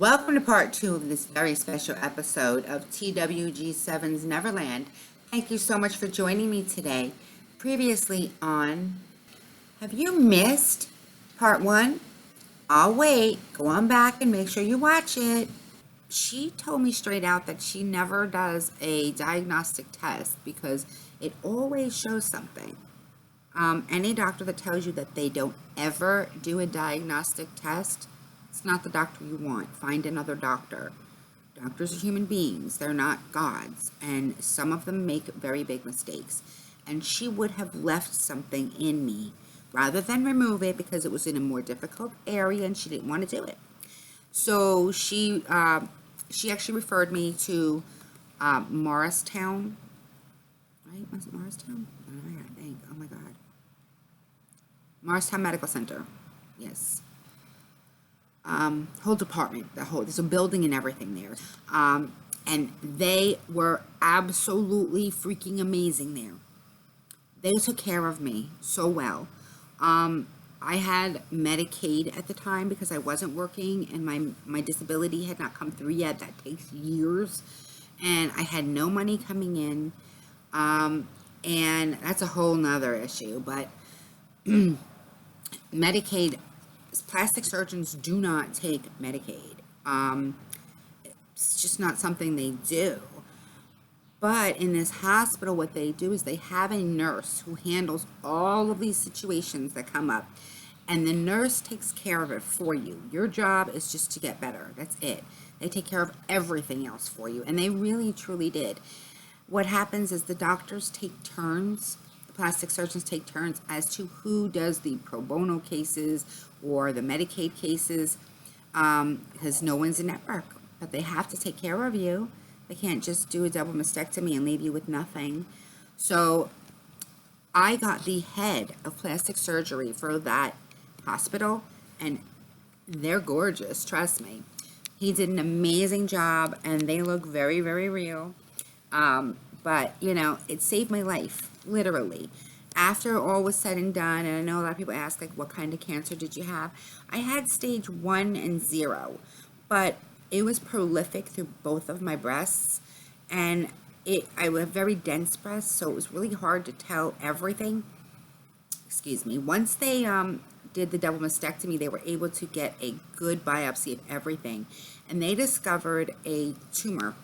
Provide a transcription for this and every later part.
Welcome to part 2 of this very special episode of TWG7's Neverland. Thank you so much for joining me today. Previously on, have you missed part 1? I'll wait. Go on back and make sure you watch it. She told me straight out that she never does a diagnostic test because it always shows something. Any doctor that tells you that they don't ever do a diagnostic test, it's not the doctor you want. Find another doctor. Doctors are human beings. They're not gods. And some of them make very big mistakes. And she would have left something in me rather than remove it because it was in a more difficult area and she didn't want to do it. So she actually referred me to Morristown. Right? Was it Morristown? I think. Oh my God. Morristown Medical Center. Yes. Whole department, there's a building and everything there. And they were absolutely freaking amazing there. They took care of me so well. I had Medicaid at the time because I wasn't working and my disability had not come through yet. That takes years. And I had no money coming in. And that's a whole nother issue. But Medicaid, plastic surgeons do not take Medicaid. It's just not something they do. But in this hospital, what they do is they have a nurse who handles all of these situations that come up. And the nurse takes care of it for you. Your job is just to get better. That's it. They take care of everything else for you. And they really, truly did. What happens is the doctors take turns. The plastic surgeons take turns as to who does the pro bono cases or the Medicaid cases, because no one's a network, but they have to take care of you. They can't just do a double mastectomy and leave you with nothing. So I got the head of plastic surgery for that hospital, and they're gorgeous, trust me. He did an amazing job, and they look very, very real. But, you know, it saved my life, literally. After all was said and done, and I know a lot of people ask, like, what kind of cancer did you have? I had stage 1 and 0, but it was prolific through both of my breasts, and I have very dense breasts, so it was really hard to tell everything. Excuse me. Once they did the double mastectomy, they were able to get a good biopsy of everything, and they discovered a tumor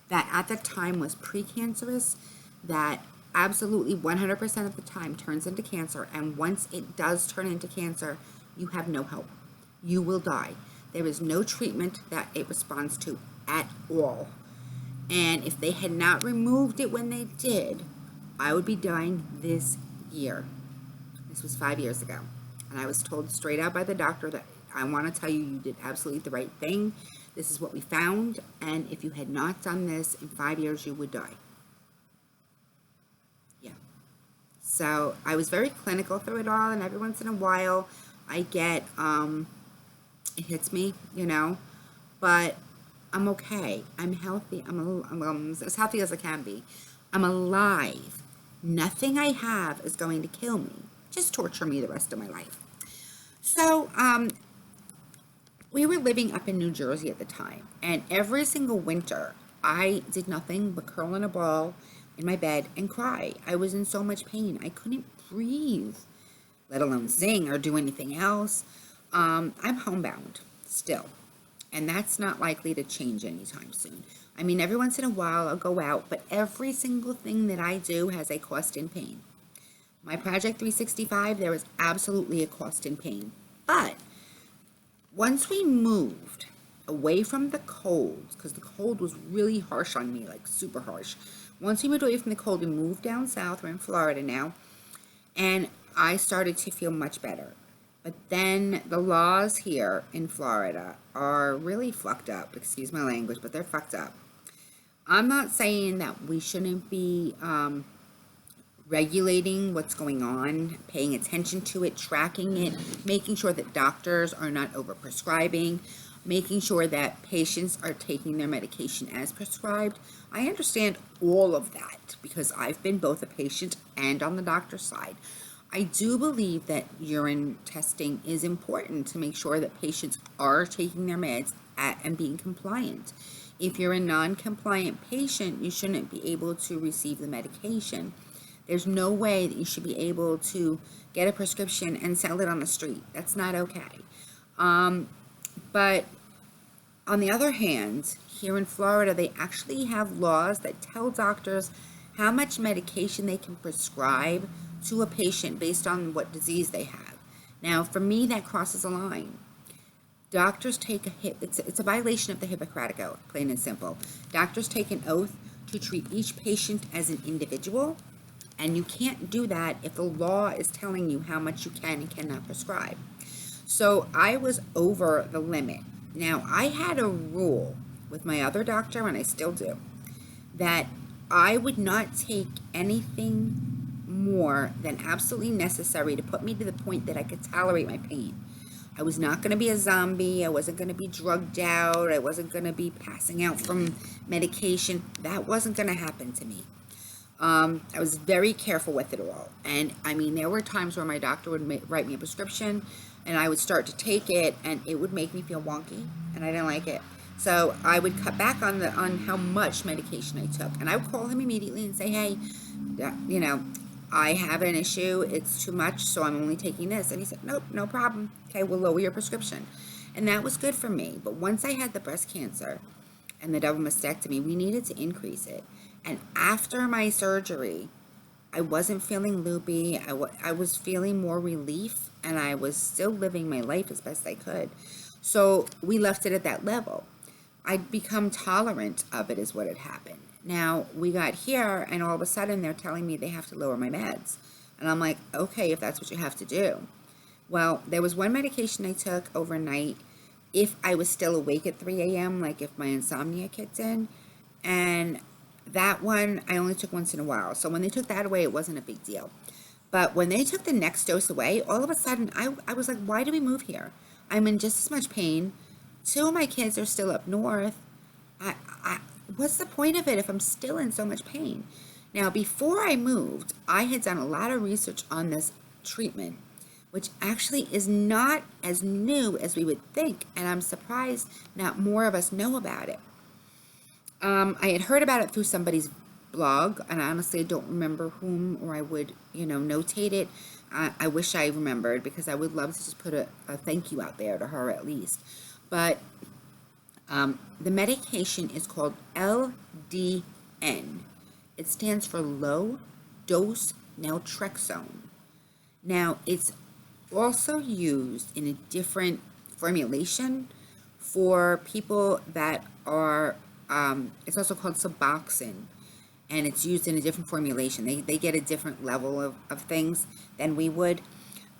that at the time was precancerous that absolutely 100% of the time turns into cancer, and once it does turn into cancer, you have no hope. You will die. There is no treatment that it responds to at all. And if they had not removed it when they did, I would be dying this year. This was 5 years ago. And I was told straight out by the doctor that I want to tell you, you did absolutely the right thing. This is what we found. And if you had not done this, in 5 years, you would die. So I was very clinical through it all, and every once in a while I get, it hits me, you know, but I'm okay. I'm healthy. I'm as healthy as I can be. I'm alive. Nothing I have is going to kill me. Just torture me the rest of my life. So we were living up in New Jersey at the time, and every single winter I did nothing but curl in a ball in my bed and cry. I was in so much pain. I couldn't breathe, let alone sing or do anything else. I'm homebound still, and that's not likely to change anytime soon. I mean, every once in a while I'll go out, but every single thing that I do has a cost in pain. My Project 365, there was absolutely a cost in pain. But once we moved away from the cold, because the cold was really harsh on me, like super harsh. Once we moved away from the cold, we moved down south. We're in Florida now. And I started to feel much better. But then the laws here in Florida are really fucked up. Excuse my language, but they're fucked up. I'm not saying that we shouldn't be regulating what's going on, paying attention to it, tracking it, making sure that doctors are not overprescribing, making sure that patients are taking their medication as prescribed. I understand all of that because I've been both a patient and on the doctor's side. I do believe that urine testing is important to make sure that patients are taking their meds and being compliant. If you're a non-compliant patient, you shouldn't be able to receive the medication. There's no way that you should be able to get a prescription and sell it on the street. That's not okay. But on the other hand, here in Florida, they actually have laws that tell doctors how much medication they can prescribe to a patient based on what disease they have. Now, for me, that crosses a line. Doctors take it's a violation of the Hippocratic Oath, plain and simple. Doctors take an oath to treat each patient as an individual, and you can't do that if the law is telling you how much you can and cannot prescribe. So I was over the limit. Now, I had a rule with my other doctor, and I still do, that I would not take anything more than absolutely necessary to put me to the point that I could tolerate my pain. I was not going to be a zombie. I wasn't going to be drugged out. I wasn't going to be passing out from medication. That wasn't going to happen to me. I was very careful with it all. And I mean, there were times where my doctor would write me a prescription and I would start to take it and it would make me feel wonky and I didn't like it. So I would cut back on how much medication I took. And I would call him immediately and say, hey, you know, I have an issue. It's too much, so I'm only taking this. And he said, nope, no problem. Okay, we'll lower your prescription. And that was good for me. But once I had the breast cancer and the double mastectomy, we needed to increase it. And after my surgery, I wasn't feeling loopy. I was feeling more relief, and I was still living my life as best I could. So we left it at that level. I'd become tolerant of it is what had happened. Now, we got here, and all of a sudden, they're telling me they have to lower my meds. And I'm like, okay, if that's what you have to do. Well, there was one medication I took overnight if I was still awake at 3 a.m., like if my insomnia kicked in. And that one, I only took once in a while. So when they took that away, it wasn't a big deal. But when they took the next dose away, all of a sudden, I was like, why do we move here? I'm in just as much pain. 2 of my kids are still up north. What's the point of it if I'm still in so much pain? Now, before I moved, I had done a lot of research on this treatment, which actually is not as new as we would think, and I'm surprised not more of us know about it. I had heard about it through somebody's blog, and honestly, I don't remember whom, or I would, notate it. I wish I remembered, because I would love to just put a thank you out there to her at least. But the medication is called LDN. It stands for low dose naltrexone. Now, it's also used in a different formulation for people that are, it's also called Suboxone, and it's used in a different formulation. They get a different level of things than we would,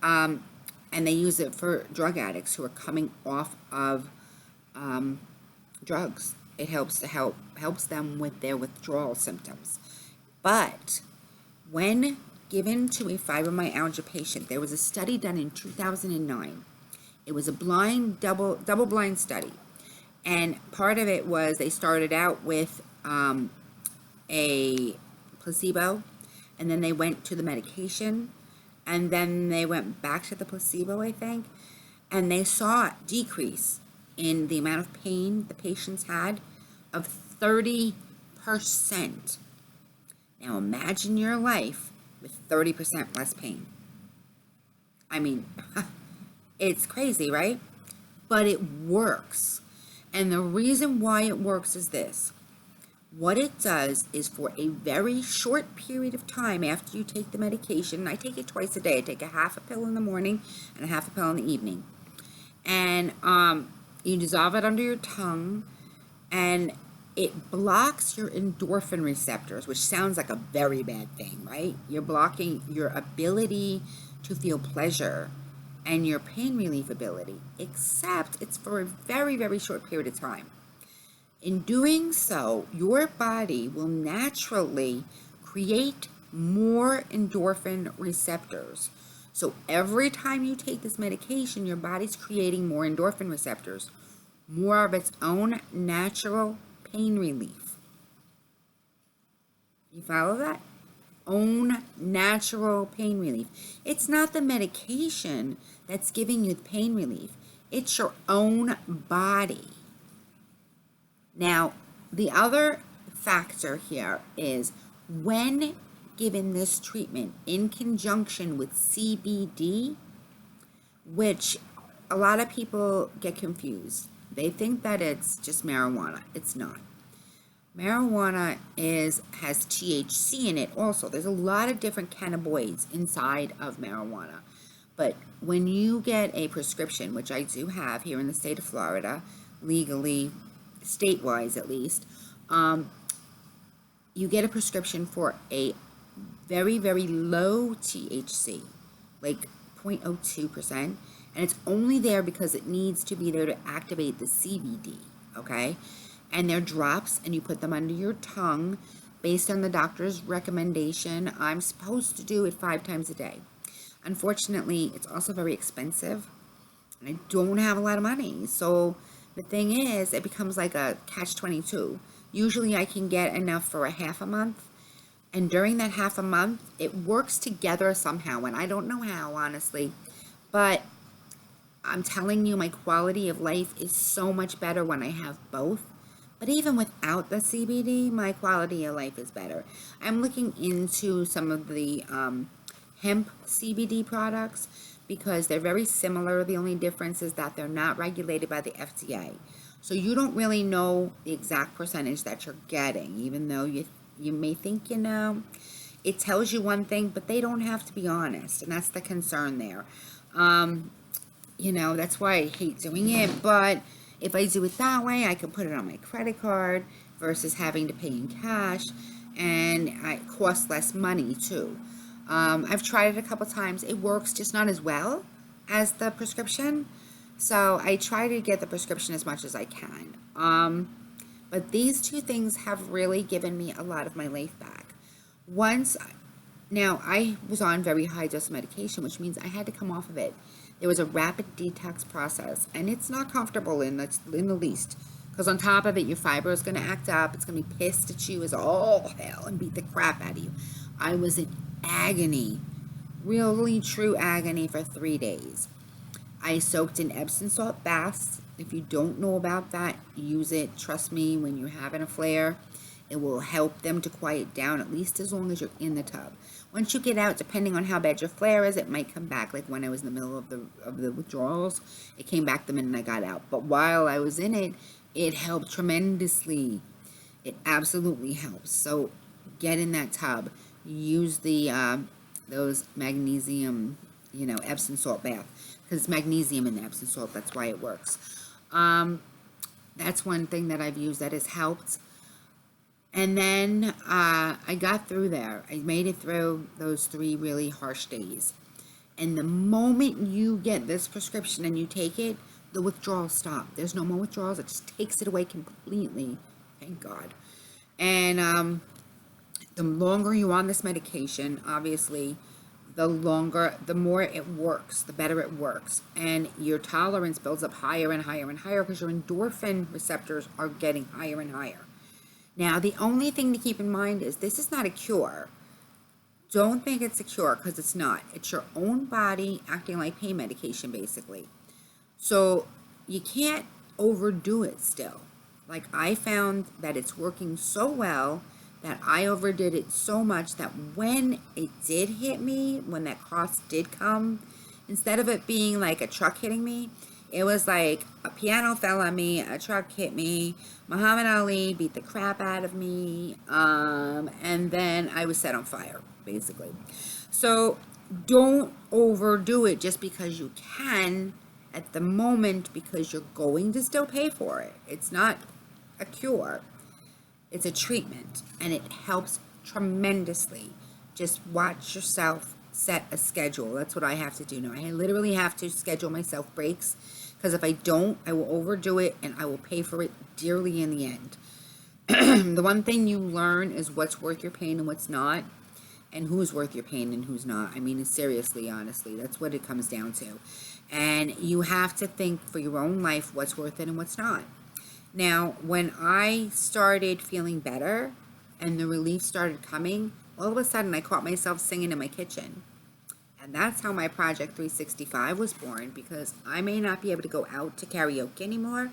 and they use it for drug addicts who are coming off of drugs. It helps them with their withdrawal symptoms. But when given to a fibromyalgia patient, there was a study done in 2009. It was a blind, double-blind study. And part of it was they started out with a placebo, and then they went to the medication, and then they went back to the placebo, I think, and they saw a decrease in the amount of pain the patients had of 30%. Now imagine your life with 30% less pain. I mean, it's crazy, right? But it works. And the reason why it works is this. What it does is, for a very short period of time after you take the medication, and I take it twice a day. I take a half a pill in the morning and a half a pill in the evening. And you dissolve it under your tongue, and it blocks your endorphin receptors, which sounds like a very bad thing, right? You're blocking your ability to feel pleasure and your pain relief ability, except it's for a very, very short period of time. In doing so, your body will naturally create more endorphin receptors. So every time you take this medication, your body's creating more endorphin receptors, more of its own natural pain relief. You follow that? Own natural pain relief. It's not the medication that's giving you the pain relief. It's your own body. Now, the other factor here is when given this treatment in conjunction with CBD, which a lot of people get confused. They think that it's just marijuana. It's not. Marijuana has THC in it also. There's a lot of different cannabinoids inside of marijuana. But when you get a prescription, which I do have here in the state of Florida, legally, state-wise at least, you get a prescription for a very, very low THC, like 0.02%, and it's only there because it needs to be there to activate the CBD, okay? And they're drops, and you put them under your tongue based on the doctor's recommendation. I'm supposed to do it 5 times a day. Unfortunately, it's also very expensive, and I don't have a lot of money. So the thing is, it becomes like a catch-22. Usually I can get enough for a half a month, and during that half a month, it works together somehow, and I don't know how, honestly. But I'm telling you, my quality of life is so much better when I have both. But even without the CBD, my quality of life is better. I'm looking into some of the hemp CBD products because they're very similar. The only difference is that they're not regulated by the FDA. So you don't really know the exact percentage that you're getting, even though you may think you know. It tells you one thing, but they don't have to be honest, and that's the concern there. That's why I hate doing it, but if I do it that way, I can put it on my credit card versus having to pay in cash, and it costs less money too. I've tried it a couple times. It works, just not as well as the prescription. So I try to get the prescription as much as I can. But these two things have really given me a lot of my life back. Now I was on very high dose medication, which means I had to come off of it. There was a rapid detox process, and it's not comfortable in the least. Because on top of it, your fibro is going to act up. It's going to be pissed at you as all hell and beat the crap out of you. I was in agony, really true agony for 3 days. I soaked in Epsom salt baths. If you don't know about that, use it. Trust me, when you're having a flare, it will help them to quiet down at least as long as you're in the tub. Once you get out, depending on how bad your flare is, it might come back. Like when I was in the middle of the withdrawals, it came back the minute I got out. But while I was in it, it helped tremendously. It absolutely helps. So get in that tub. Use those magnesium, Epsom salt bath. Because it's magnesium in the Epsom salt. That's why it works. That's one thing that I've used that has helped. And then I got through there. I made it through those 3 really harsh days. And the moment you get this prescription and you take it, the withdrawals stop. There's no more withdrawals. It just takes it away completely. Thank God. And the longer you're on this medication, obviously, the more it works, the better it works. And your tolerance builds up higher and higher and higher because your endorphin receptors are getting higher and higher. Now, the only thing to keep in mind is this is not a cure. Don't think it's a cure, because it's not. It's your own body acting like pain medication, basically. So you can't overdo it still. Like, I found that it's working so well that I overdid it so much that when it did hit me, when that cross did come, instead of it being like a truck hitting me, it was like a piano fell on me, a truck hit me, Muhammad Ali beat the crap out of me, and then I was set on fire, basically. So don't overdo it just because you can at the moment, because you're going to still pay for it. It's not a cure. It's a treatment, and it helps tremendously. Just watch yourself, set a schedule. That's what I have to do now. I literally have to schedule myself breaks, because if I don't, I will overdo it, and I will pay for it dearly in the end. The one thing you learn is what's worth your pain and what's not, and who's worth your pain and who's not. I mean, seriously, honestly, that's what it comes down to. And you have to think for your own life what's worth it and what's not. Now, when I started feeling better and the relief started coming, all of a sudden I caught myself singing in my kitchen. And that's how my Project 365 was born, because I may not be able to go out to karaoke anymore,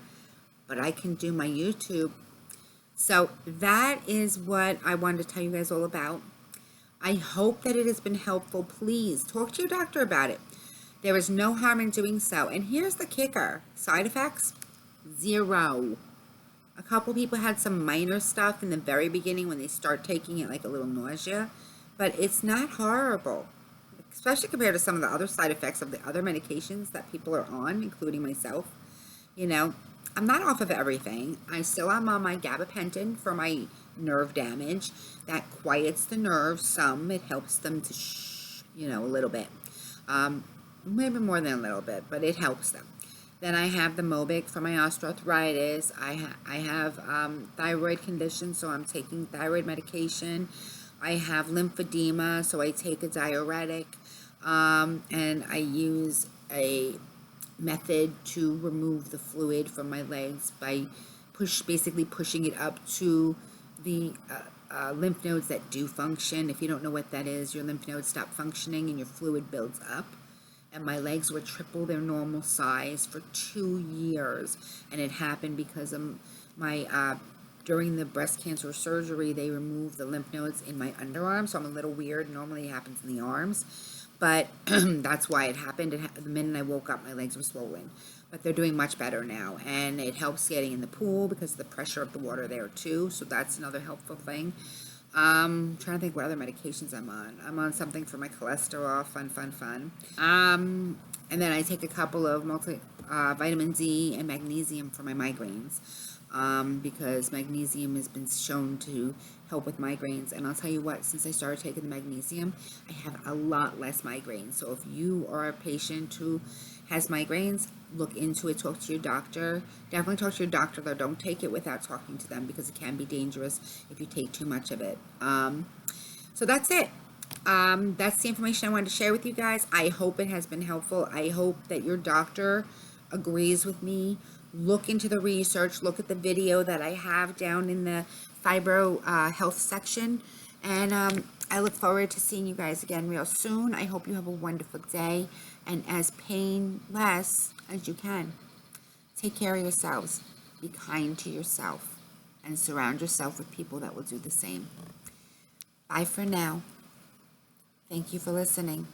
but I can do my YouTube So that is what I wanted to tell you guys all about. I hope that it has been helpful. Please talk to your doctor about it. There is no harm in doing so. And here's the kicker. Side effects? Zero. A couple people had some minor stuff in the very beginning when they start taking it, like a little nausea. But it's not horrible, especially compared to some of the other side effects of the other medications that people are on, including myself. You know, I'm not off of everything. I still am on my gabapentin for my nerve damage. That quiets the nerves some. It helps them to a little bit. Maybe more than a little bit, but it helps them. Then I have the Mobic for my osteoarthritis. I have thyroid condition, so I'm taking thyroid medication. I have lymphedema, so I take a diuretic. And I use a method to remove the fluid from my legs by basically pushing it up to the lymph nodes that do function. If you don't know what that is, your lymph nodes stop functioning and your fluid builds up. And my legs were triple their normal size for 2 years. And it happened because of my, during the breast cancer surgery, they removed the lymph nodes in my underarm. So I'm a little weird. Normally it happens in the arms. But that's why it happened. The minute I woke up, my legs were swollen. But they're doing much better now. And it helps getting in the pool because of the pressure of the water there too. So that's another helpful thing. Trying to think what other medications I'm on. I'm on something for my cholesterol. Fun. And then I take a couple of vitamin D and magnesium for my migraines. Because magnesium has been shown to help with migraines. And I'll tell you what, since I started taking the magnesium, I have a lot less migraines. So if you are a patient who has migraines, look into it, talk to your doctor. Definitely talk to your doctor, though. Don't take it without talking to them because it can be dangerous if you take too much of it. So that's it. That's the information I wanted to share with you guys. I hope it has been helpful. I hope that your doctor agrees with me. Look into the research. Look at the video that I have down in the fibro health section. And I look forward to seeing you guys again real soon. I hope you have a wonderful day and as painless as you can. Take care of yourselves. Be kind to yourself and surround yourself with people that will do the same. Bye for now. Thank you for listening.